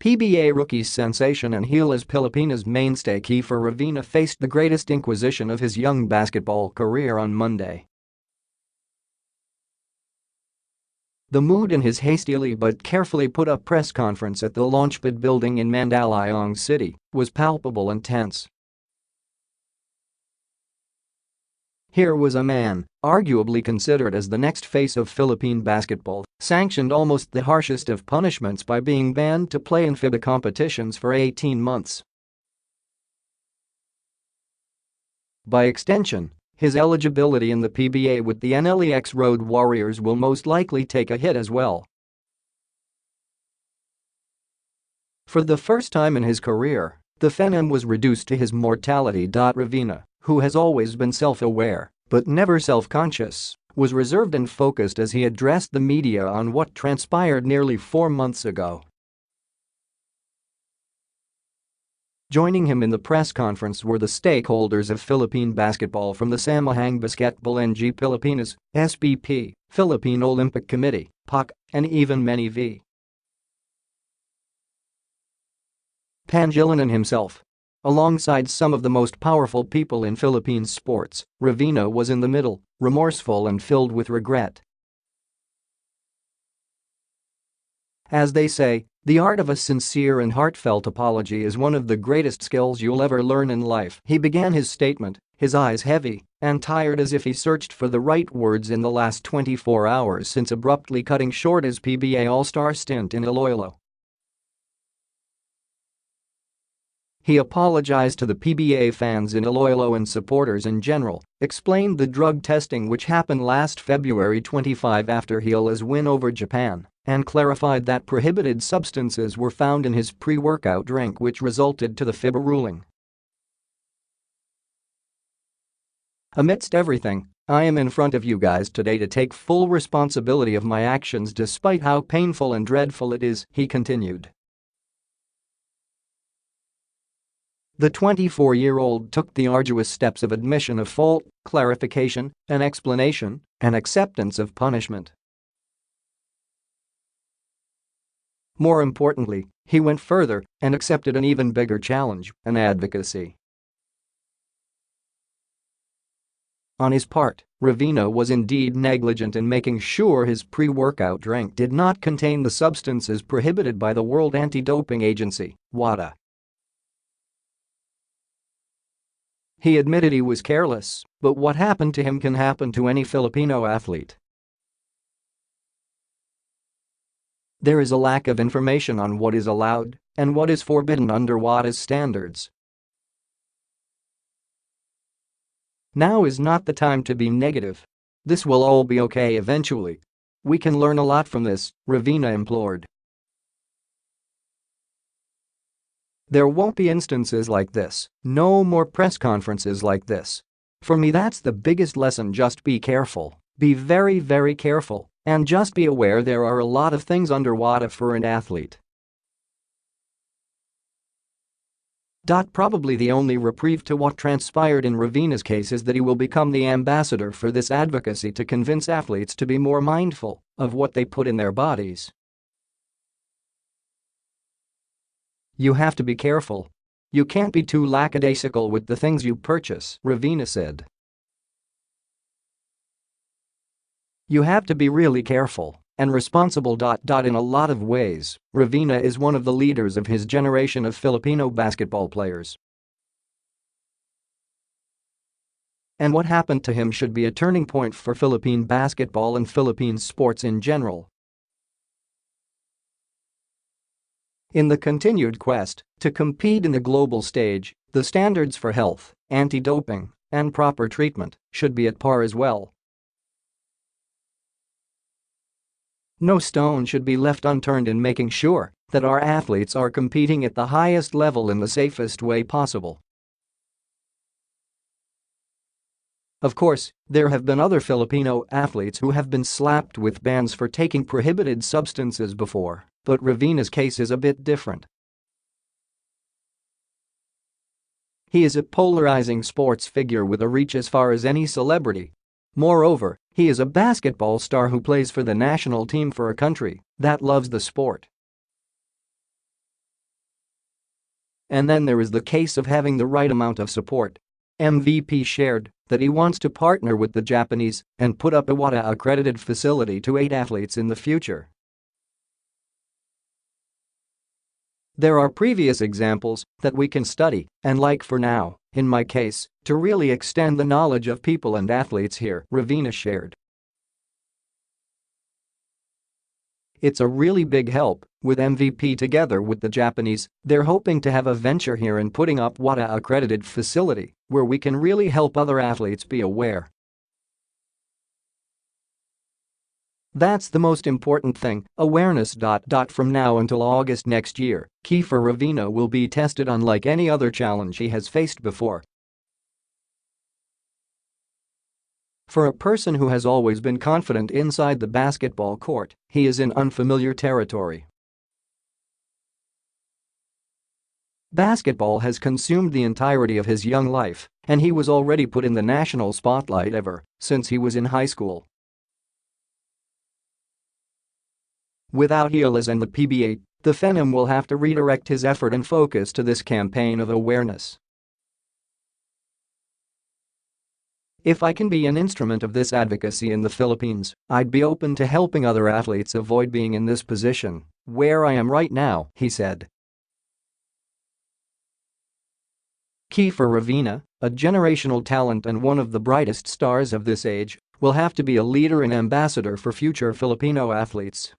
PBA rookie sensation and Gilas Pilipinas mainstay Kiefer Ravena faced the greatest inquisition of his young basketball career on Monday. The mood in his hastily but carefully put-up press conference at the Launchpad building in Mandaluyong City was palpable and tense. Here was a man, arguably considered as the next face of Philippine basketball, sanctioned almost the harshest of punishments by being banned to play in FIBA competitions for 18 months. By extension, his eligibility in the PBA with the NLEX Road Warriors will most likely take a hit as well. For the first time in his career, the Phenom was reduced to his mortality. Ravena, who has always been self-aware but never self-conscious, was reserved and focused as he addressed the media on what transpired nearly 4 months ago. Joining him in the press conference were the stakeholders of Philippine basketball from the Samahang Basketbol NG Pilipinas, SBP, Philippine Olympic Committee, POC, and even Manny V. Pangilinan himself. Alongside some of the most powerful people in Philippine sports, Ravena was in the middle, remorseful and filled with regret. As they say, the art of a sincere and heartfelt apology is one of the greatest skills you'll ever learn in life. He began his statement, his eyes heavy and tired as if he searched for the right words in the last 24 hours since abruptly cutting short his PBA All-Star stint in Iloilo. He apologized to the PBA fans in Iloilo and supporters in general, explained the drug testing which happened last February 25 after Gilas' win over Japan, and clarified that prohibited substances were found in his pre-workout drink which resulted to the FIBA ruling. Amidst everything, I am in front of you guys today to take full responsibility of my actions despite how painful and dreadful it is, he continued. The 24-year-old took the arduous steps of admission of fault, clarification, an explanation, and acceptance of punishment. More importantly, he went further and accepted an even bigger challenge, an advocacy. On his part, Ravena was indeed negligent in making sure his pre-workout drink did not contain the substances prohibited by the World Anti-Doping Agency, WADA. He admitted he was careless, but what happened to him can happen to any Filipino athlete. There is a lack of information on what is allowed and what is forbidden under WADA's standards. Now is not the time to be negative. This will all be okay eventually. We can learn a lot from this, Ravena implored. There won't be instances like this, no more press conferences like this. For me that's the biggest lesson, just be careful, be very, very careful, and just be aware there are a lot of things under WADA for an athlete. Probably the only reprieve to what transpired in Ravena's case is that he will become the ambassador for this advocacy to convince athletes to be more mindful of what they put in their bodies. You have to be careful. You can't be too lackadaisical with the things you purchase, Ravena said. You have to be really careful and responsible. In a lot of ways, Ravena is one of the leaders of his generation of Filipino basketball players. And what happened to him should be a turning point for Philippine basketball and Philippine sports in general. In the continued quest to compete in the global stage, the standards for health, anti-doping, and proper treatment should be at par as well. No stone should be left unturned in making sure that our athletes are competing at the highest level in the safest way possible. Of course, there have been other Filipino athletes who have been slapped with bans for taking prohibited substances before, but Ravena's case is a bit different. He is a polarizing sports figure with a reach as far as any celebrity. Moreover, he is a basketball star who plays for the national team for a country that loves the sport. And then there is the case of having the right amount of support. MVP shared that he wants to partner with the Japanese and put up a WADA-accredited facility to aid athletes in the future. There are previous examples that we can study and like for now, in my case, to really extend the knowledge of people and athletes here, Ravena shared. It's a really big help, with MVP together with the Japanese, they're hoping to have a venture here in putting up WADA-accredited facility where we can really help other athletes be aware. That's the most important thing, awareness. From now until August next year, Kiefer Ravena will be tested unlike any other challenge he has faced before. For a person who has always been confident inside the basketball court, he is in unfamiliar territory. Basketball has consumed the entirety of his young life, and he was already put in the national spotlight ever since he was in high school. Without Gilas and the PBA, the Phenom will have to redirect his effort and focus to this campaign of awareness. If I can be an instrument of this advocacy in the Philippines, I'd be open to helping other athletes avoid being in this position, where I am right now, he said. Kiefer Ravena, a generational talent and one of the brightest stars of this age, will have to be a leader and ambassador for future Filipino athletes.